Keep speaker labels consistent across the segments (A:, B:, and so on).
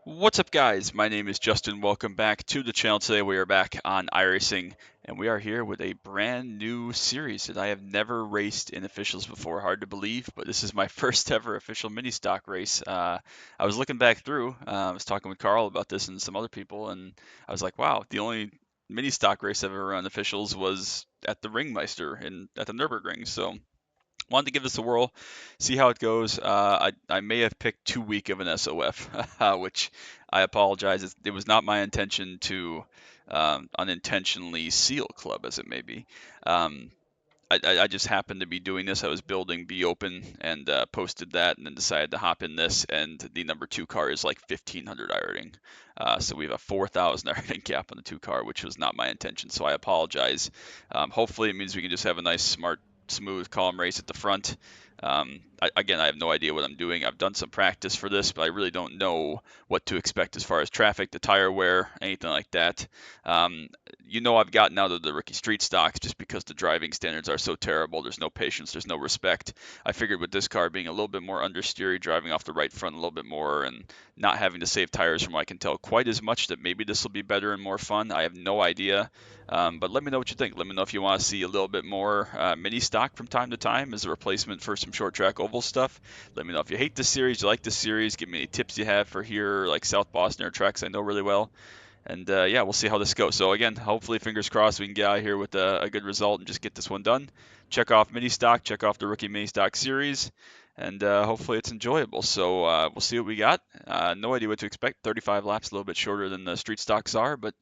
A: What's up, guys? My name is Justin. Welcome back to the channel. Today we are back on iRacing, and we are here with a brand new series that I have never raced in officials before. Hard to believe, but this is my first ever official mini stock race. I was looking back through, I was talking with Carl about this and some other people, and I was like, wow, the only mini stock race I've ever run officials was at the Ringmeister at the Nürburgring. So wanted to give this a whirl, see how it goes. I may have picked too weak of an SOF, which I apologize. It was not my intention to unintentionally seal club, as it may be. Um, I just happened to be doing this. I was building Be Open and posted that, and then decided to hop in this. And the number two car is like 1500 I rating, so we have a 4000 I rating gap on the two car, which was not my intention. So I apologize. Hopefully, it means we can just have a nice, smart, smooth, calm race at the front. Again, I have no idea what I'm doing. I've done some practice for this, but I really don't know what to expect as far as traffic, the tire wear, anything like that. Um, I've gotten out of the rookie street stocks just because the driving standards are so terrible. There's no patience, there's no respect. I figured with this car being a little bit more understeery, driving off the right front a little bit more, and not having to save tires from what I can tell quite as much, that maybe this will be better and more fun. I have no idea. But let me know what you think. Let me know if you want to see a little bit more mini stock from time to time as a replacement for some short track oval stuff. Let me know if you hate this series, you like this series. Give me any tips you have for here, like South Boston or tracks I know really well. And yeah, we'll see how this goes. So again, hopefully, fingers crossed, we can get out of here with a good result and just get this one done. Check off mini stock, check off the rookie mini stock series, and hopefully it's enjoyable. So we'll see what we got. No idea what to expect. 35 laps, a little bit shorter than the street stocks are, but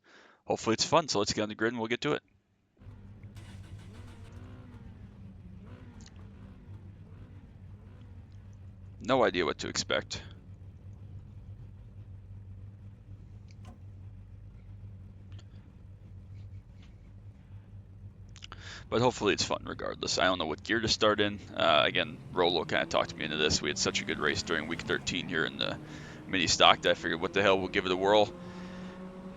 A: hopefully it's fun. So let's get on the grid and we'll get to it. No idea what to expect. But hopefully it's fun regardless. I don't know what gear to start in. Again, Rolo kind of talked me into this. We had such a good race during week 13 here in the mini stock that I figured, what the hell, we'll give it a whirl.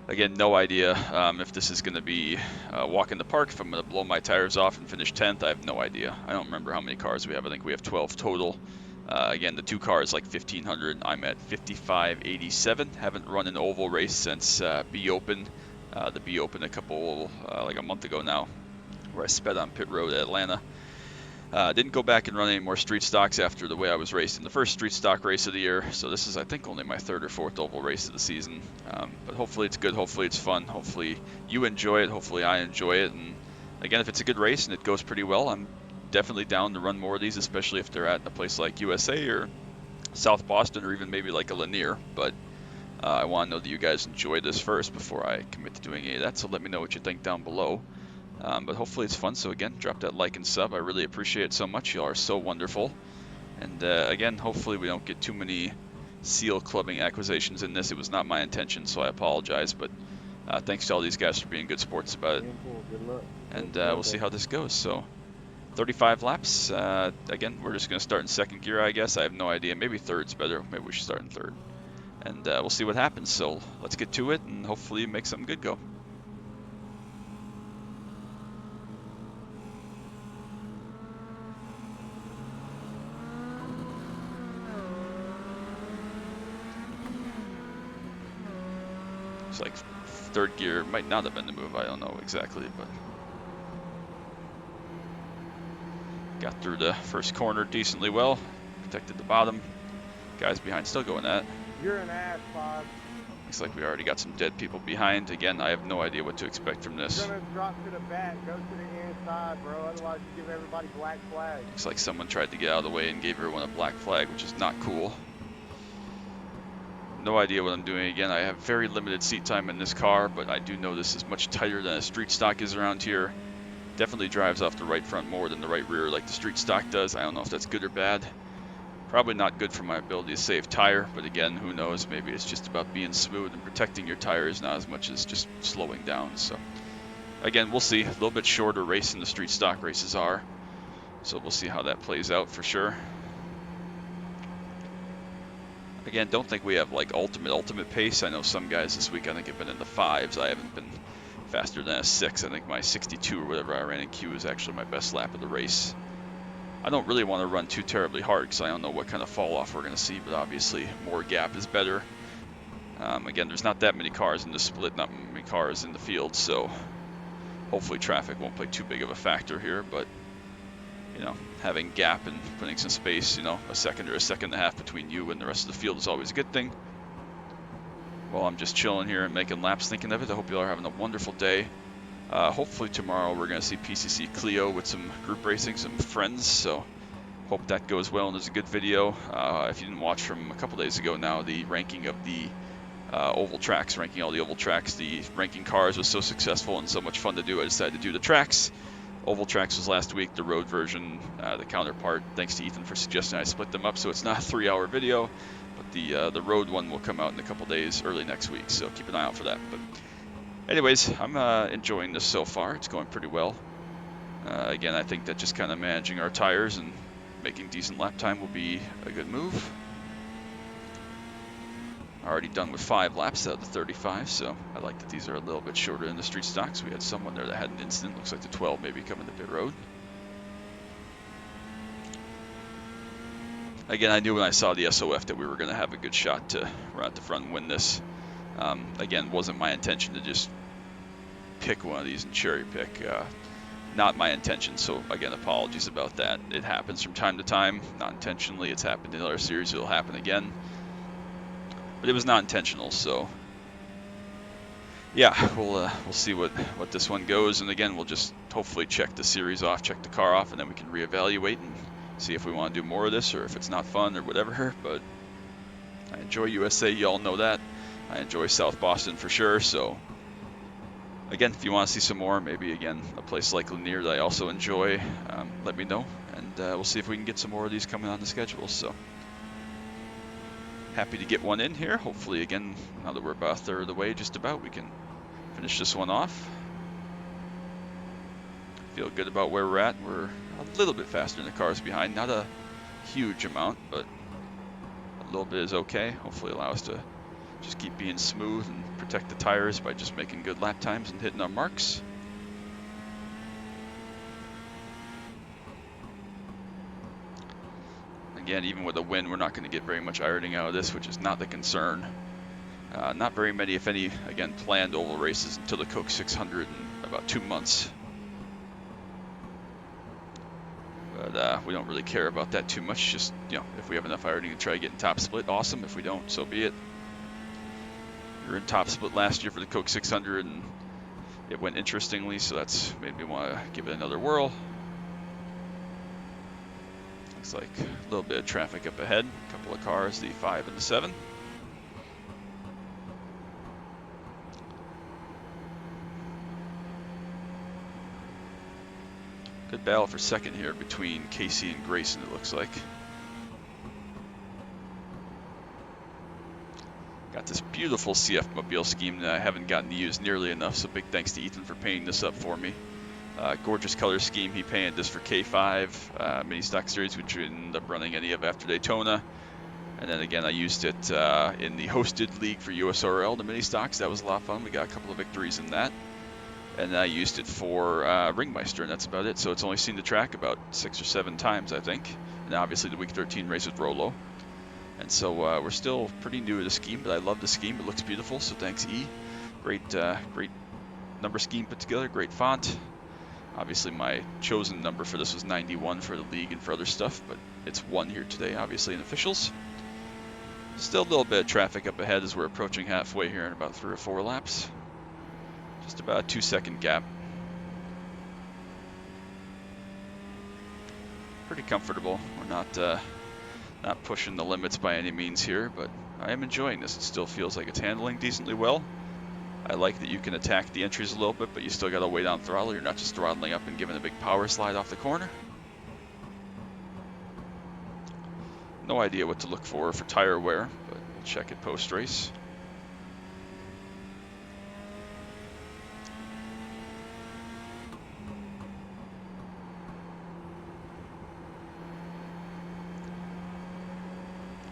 A: Again, no idea if this is going to be a walk in the park, if I'm going to blow my tires off and finish 10th. I have no idea. I don't remember how many cars we have. I think we have 12 total. Again, the two cars like 1500. I'm at 5587. Haven't run an oval race since Be Open. The Be Open like a month ago now, where I sped on pit road at Atlanta. Didn't go back and run any more street stocks after the way I was raced in the first street stock race of the year. So this is, I think, only my third or fourth oval race of the season. But hopefully it's good. Hopefully it's fun. Hopefully you enjoy it. Hopefully I enjoy it. And again, if it's a good race and it goes pretty well, I'm definitely down to run more of these, especially if they're at a place like USA or South Boston or even maybe like a Lanier. But I want to know that you guys enjoy this first before I commit to doing any of that. So let me know what you think down below. But hopefully it's fun. So again, drop that like and sub. I really appreciate it so much. You are so wonderful. And again, hopefully we don't get too many seal clubbing accusations in this. It was not my intention, so I apologize. But thanks to all these guys for being good sports about it.
B: Good luck.
A: And we'll see how this goes. So 35 laps. Again, we're just going to start in second gear, I guess. I have no idea. Maybe third's better. Maybe we should start in third. And we'll see what happens. So let's get to it and hopefully make something good go. It's like third gear might not have been the move. I don't know exactly, but got through the first corner decently well. Protected the bottom. Guys behind still going at it.
B: You're an ass, Bob.
A: Looks like we already got some dead people behind. Again, I have no idea what to expect from this.
B: You're gonna drop to the back, go to the inside, bro. Otherwise, you give everybody black flags.
A: Looks like someone tried to get out of the way and gave everyone a black flag, which is not cool. No idea what I'm doing. Again, I have very limited seat time in this car, but I do know this is much tighter than a street stock is around here. Definitely drives off the right front more than the right rear like the street stock does. I don't know if that's good or bad. Probably not good for my ability to save tire, but again, who knows? Maybe it's just about being smooth and protecting your tires, not as much as just slowing down. So again, we'll see. A little bit shorter race than the street stock races are. So we'll see how that plays out for sure. Again, don't think we have like ultimate pace. I know some guys this week I think have been in the 5s. I haven't been faster than a 6. I think my 62 or whatever I ran in Q is actually my best lap of the race. I don't really want to run too terribly hard because I don't know what kind of fall off we're going to see, but obviously more gap is better. Again, there's not that many cars in the split, not many cars in the field, so hopefully traffic won't play too big of a factor here, but you know, having gap and putting some space, you know, a second or a second and a half between you and the rest of the field is always a good thing. Well, I'm just chilling here and making laps thinking of it. I hope you all are having a wonderful day. Hopefully tomorrow we're going to see PCC Clio with some group racing, some friends, so hope that goes well and there's a good video. If you didn't watch from a couple days ago now, the ranking of the oval tracks, ranking all the oval tracks, the ranking cars was so successful and so much fun to do, I decided to do the tracks. Oval tracks was last week, the road version, the counterpart. Thanks to Ethan for suggesting I split them up so it's not a 3-hour video, but the road one will come out in a couple days, early next week, so keep an eye out for that. But anyways, I'm enjoying this so far. It's going pretty well. Again, I think that just kind of managing our tires and making decent lap time will be a good move. Already done with 5 laps out of the 35, so I like that these are a little bit shorter than the street stocks. We had someone there that had an incident. Looks like the 12 maybe coming to pit road. Again, I knew when I saw the SOF that we were going to have a good shot to run at the front and win this. Again, wasn't my intention to just pick one of these and cherry pick. Not my intention, so again, apologies about that. It happens from time to time, not intentionally. It's happened in other series, it'll happen again. But it was not intentional, so yeah, we'll see what this one goes, and again, we'll just hopefully check the series off, check the car off, and then we can reevaluate and see if we want to do more of this or if it's not fun or whatever. But I enjoy USA, y'all know that. I enjoy South Boston for sure, so again, if you want to see some more, maybe again a place like Lanier that I also enjoy, let me know, and we'll see if we can get some more of these coming on the schedule. So happy to get one in here. Hopefully, again, now that we're about a third of the way, just about, we can finish this one off. Feel good about where we're at. We're a little bit faster than the cars behind, not a huge amount, but a little bit is okay. Hopefully allow us to just keep being smooth and protect the tires by just making good lap times and hitting our marks. Again, even with a win, we're not going to get very much ironing out of this, which is not the concern. Not very many, if any, again, planned oval races until the Coke 600 in about 2 months. But we don't really care about that too much. Just, you know, if we have enough ironing to try to get in top split, awesome. If we don't, so be it. We were in top split last year for the Coke 600, and it went interestingly, so that's made me want to give it another whirl. Looks like a little bit of traffic up ahead. A couple of cars, the 5 and the 7. Good battle for second here between Casey and Grayson, it looks like. Got this beautiful CF Mobile scheme that I haven't gotten to use nearly enough, so big thanks to Ethan for painting this up for me. Gorgeous color scheme. He painted this for K5 mini stock series, which we ended up running any of after Daytona. And then again, I used it in the hosted league for USRL, the mini stocks. That was a lot of fun. We got a couple of victories in that. And I used it for Ringmeister, and that's about it. So it's only seen the track about 6 or 7 times, I think. And obviously the Week 13 race with Rolo. And so we're still pretty new to the scheme, but I love the scheme. It looks beautiful, so thanks, E. Great number scheme put together, great font. Obviously my chosen number for this was 91 for the league and for other stuff, but it's 1 here today, obviously, in officials. Still a little bit of traffic up ahead as we're approaching halfway here in about 3 or 4 laps. Just about a 2-second gap. Pretty comfortable. We're not pushing the limits by any means here, but I am enjoying this. It still feels like it's handling decently well. I like that you can attack the entries a little bit, but you still got to weigh down throttle. You're not just throttling up and giving a big power slide off the corner. No idea what to look for tire wear, but we'll check it post-race.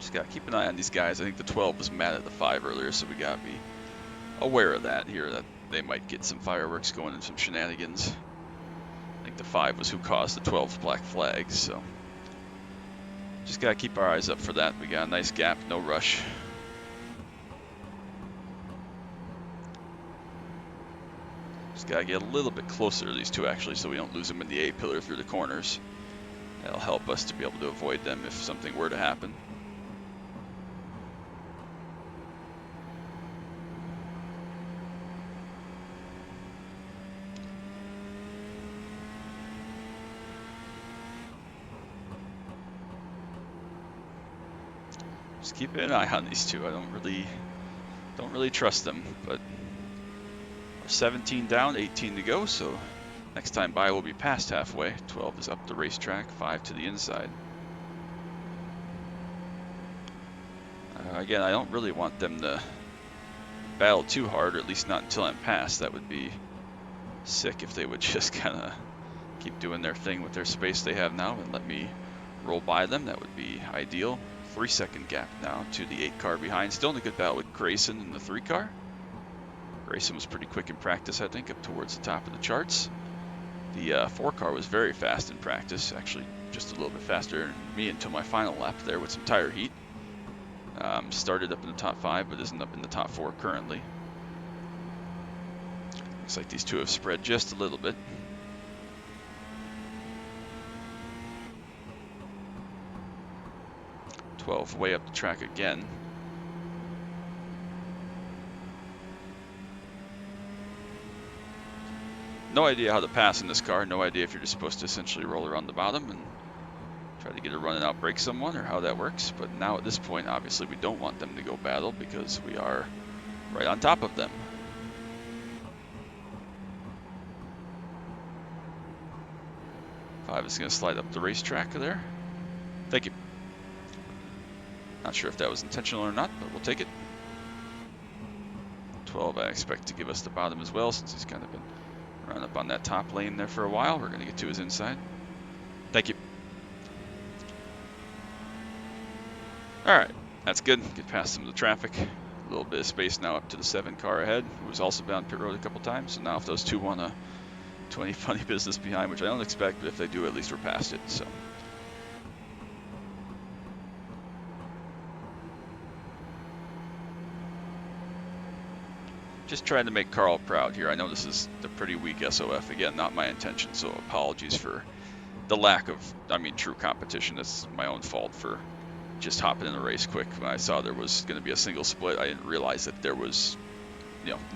A: Just got to keep an eye on these guys. I think the 12 was mad at the 5 earlier, so we got to be aware of that here, that they might get some fireworks going and some shenanigans. I think the 5 was who caused the 12's black flag, so just got to keep our eyes up for that. We got a nice gap, no rush. Just gotta get a little bit closer to these two actually, so we don't lose them in the A pillar through the corners. That'll help us to be able to avoid them if something were to happen. Just keeping an eye on these two. I don't really trust them, but we're 17 down, 18 to go, so next time by we'll be past halfway. 12 is up the racetrack, 5 to the inside. Again, I don't really want them to battle too hard, or at least not until I'm past. That would be sick if they would just kind of keep doing their thing with their space they have now and let me roll by them. That would be ideal. 3-second gap now to the 8 car behind. Still in a good battle with Grayson in the 3 car. Grayson was pretty quick in practice, I think, up towards the top of the charts. The 4 car was very fast in practice, actually just a little bit faster than me until my final lap there with some tire heat. Started up in the top 5, but isn't up in the top 4 currently. Looks like these two have spread just a little bit. .12 way up the track again. No idea how to pass in this car. No idea if you're just supposed to essentially roll around the bottom and try to get a run and outbrake someone, or how that works. But now at this point, obviously we don't want them to go battle because we are right on top of them. Five is going to slide up the racetrack there. Thank you. Not sure if that was intentional or not, but we'll take it. 12 I expect to give us the bottom as well, since he's kind of been running up on that top lane there for a while. We're going to get to his inside. Thank you. Alright, that's good. Get past some of the traffic. A little bit of space now up to the 7 car ahead, who was also bound pit road a couple times. So now if those two want to do any funny business behind, which I don't expect, but if they do, at least we're past it. So just trying to make Carl proud here. I know this is a pretty weak SOF. Again, not my intention, so apologies for the lack of, true competition. That's my own fault for just hopping in the race quick. When I saw there was going to be a single split, I didn't realize that there was,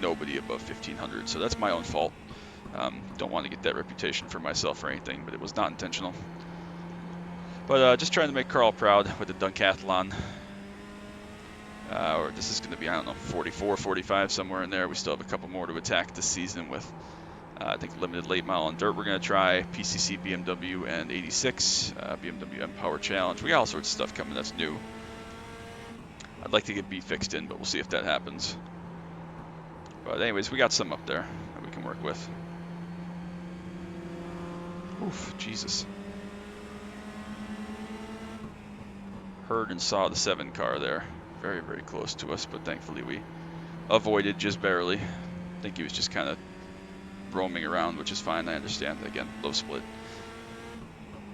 A: nobody above 1,500. So that's my own fault. Don't want to get that reputation for myself or anything, but it was not intentional. But just trying to make Carl proud with the Duncathlon. Or this is going to be, 44, 45, somewhere in there. We still have a couple more to attack this season with, I think, limited late mile on dirt we're going to try, PCC, BMW, and 86, BMW M Power Challenge. We got all sorts of stuff coming that's new. I'd like to get B fixed in, but we'll see if that happens. But anyways, we got some up there that we can work with. Oof, Jesus. Heard and saw the 7 car there. Very, very close to us, but thankfully we avoided just barely. I think he was just kind of roaming around, which is fine. I understand. Again, low split.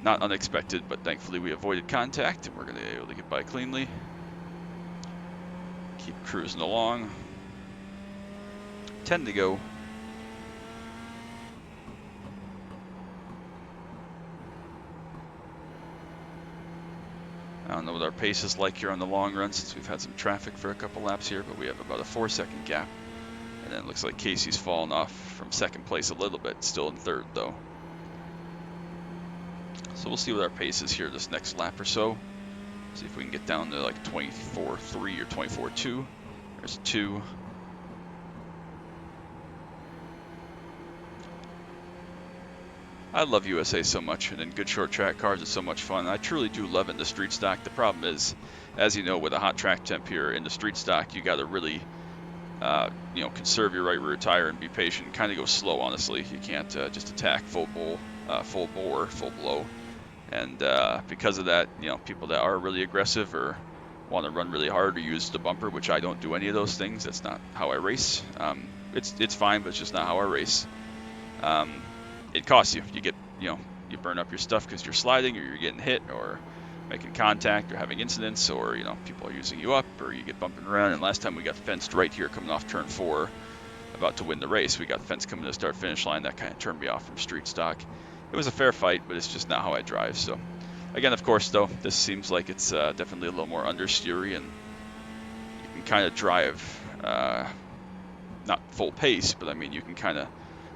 A: Not unexpected, but thankfully we avoided contact, and we're going to be able to get by cleanly. Keep cruising along. 10 to go. I don't know what our pace is like here on the long run since we've had some traffic for a couple laps here, but we have about a 4-second gap. And then it looks like Casey's fallen off from 2nd place a little bit, still in 3rd though. So we'll see what our pace is here this next lap or so. See if we can get down to like 24.3 or 24.2. There's 2. I love USA so much, and in good short track cars, it's so much fun. I truly do love it in the street stock. The problem is, as you know, with a hot track temp here in the street stock, you got to really, conserve your right rear tire and be patient. Kind of go slow, honestly. You can't just attack full bore, full blow. And because of that, people that are really aggressive or want to run really hard or use the bumper, which I don't do any of those things. That's not how I race. It's fine, but it's just not how I race. It costs you. You get, you burn up your stuff because you're sliding or you're getting hit or making contact or having incidents, or, people are using you up, or you get bumping around. And last time we got fenced right here coming off turn 4. about to win the race. We got fence coming to the start finish line. That kind of turned me off from street stock. It was a fair fight, but it's just not how I drive. So again, of course, though, this seems like it's definitely a little more understeery, and you can kind of drive not full pace, but I mean you can kind of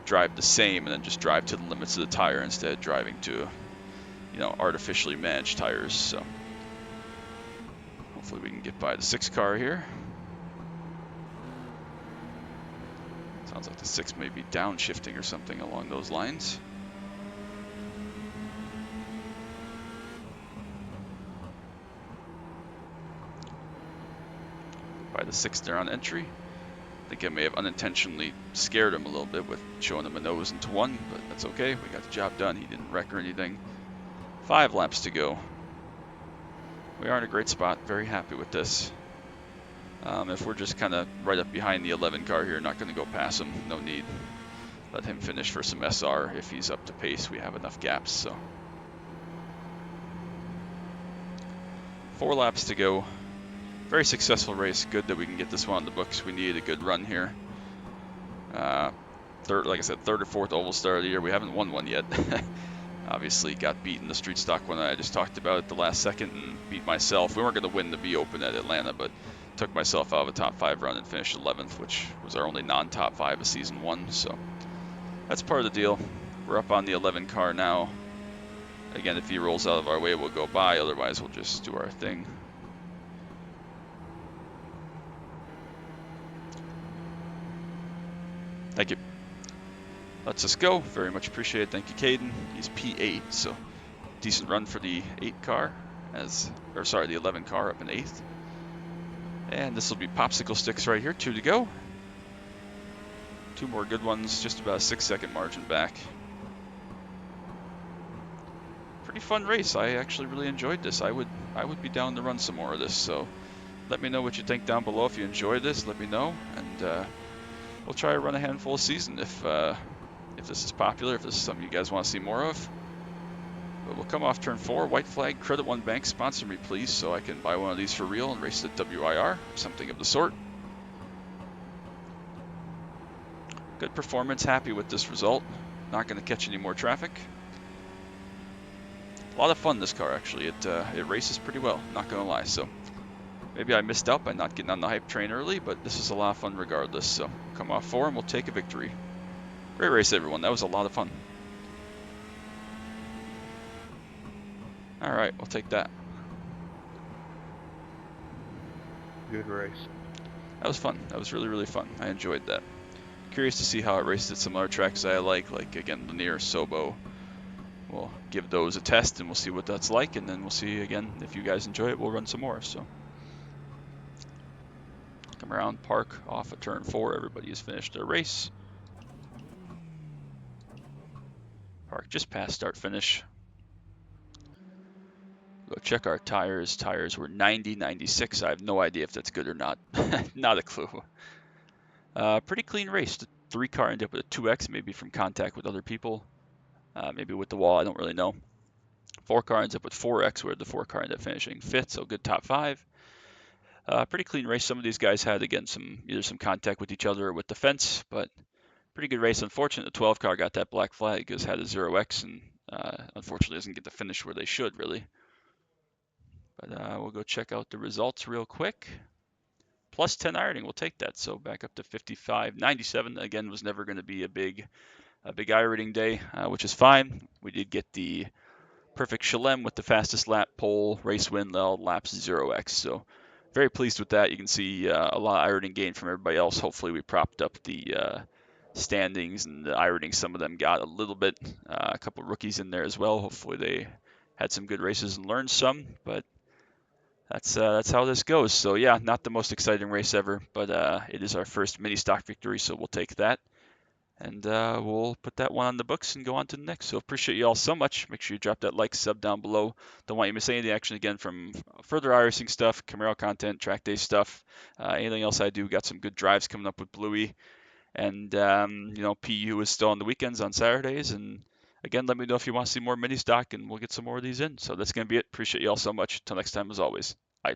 A: drive the same and then just drive to the limits of the tire instead of driving to artificially managed tires. So hopefully we can get by the 6 car here. Sounds like the 6 may be downshifting or something along those lines. By the 6 there on entry. I think I may have unintentionally scared him a little bit with showing him a nose into 1, but that's okay. We got the job done. He didn't wreck or anything. 5 laps to go. We are in a great spot. Very happy with this. If we're just kind of right up behind the 11 car here, not going to go past him. No need. Let him finish for some SR. If he's up to pace, we have enough gaps. So 4 laps to go. Very successful race. Good that we can get this one on the books. We needed a good run here. Like I said, third or fourth oval star of the year. We haven't won one yet. Obviously got beat in the street stock one I just talked about at the last second and beat myself. We weren't going to win the B Open at Atlanta, but took myself out of a top 5 run and finished 11th, which was our only non-top 5 of season 1. So that's part of the deal. We're up on the 11 car now. Again, if he rolls out of our way, we'll go by. Otherwise, we'll just do our thing. Thank you. Lets us go. Very much appreciated. Thank you, Caden. He's P8, so decent run for the 8 car, the 11 car up in 8th. And this will be popsicle sticks right here. 2 to go. 2 more good ones, just about a 6-second margin back. Pretty fun race. I actually really enjoyed this. I would be down to run some more of this. So let me know what you think down below. If you enjoyed this, let me know, and we'll try to run a handful of season if this is popular, if this is something you guys want to see more of. But we'll come off turn 4. White flag, Credit One Bank, sponsor me please so I can buy one of these for real and race at WIR, something of the sort. Good performance, happy with this result. Not going to catch any more traffic. A lot of fun this car actually. It races pretty well, not going to lie. So maybe I missed out by not getting on the hype train early, but this is a lot of fun regardless. So come off 4 and we'll take a victory. Great race, everyone. That was a lot of fun. All right, we'll take that.
B: Good race.
A: That was fun. That was really, really fun. I enjoyed that. Curious to see how it races at some other tracks I like again, Lanier, Sobo. We'll give those a test and we'll see what that's like, and then we'll see again if you guys enjoy it. We'll run some more. So come around, park off of turn 4. Everybody has finished their race. Park just past start finish. Go check our tires. Tires were 90, 96. I have no idea if that's good or not. Not a clue. Pretty clean race. The 3 car ended up with a 2X, maybe from contact with other people. Maybe with the wall, I don't really know. 4 car ends up with 4X, where the 4 car ended up finishing 5th, so good top 5. Pretty clean race. Some of these guys had, again, either some contact with each other or with the fence, but pretty good race. Unfortunately, the 12 car got that black flag because it had a 0X and unfortunately doesn't get to finish where they should, really. But we'll go check out the results real quick. Plus 10 ironing, we'll take that. So back up to 55. 97, again, was never going to be a big ironing day, which is fine. We did get the perfect Shalem with the fastest lap pole, race win, laps 0x. So very pleased with that. You can see a lot of ironing gain from everybody else. Hopefully we propped up the standings and the ironing. Some of them got a little bit. A couple rookies in there as well. Hopefully they had some good races and learned some. But that's how this goes. So yeah, not the most exciting race ever, but it is our first mini stock victory, so we'll take that. And we'll put that one on the books and go on to the next. So appreciate you all so much. Make sure you drop that like, sub down below. Don't want you to miss any of the action again from further iRacing stuff, Camaro content, track day stuff, anything else I do. Got some good drives coming up with Bluey. And, PU is still on the weekends on Saturdays. And again, let me know if you want to see more mini stock and we'll get some more of these in. So that's going to be it. Appreciate you all so much. Until next time, as always, bye.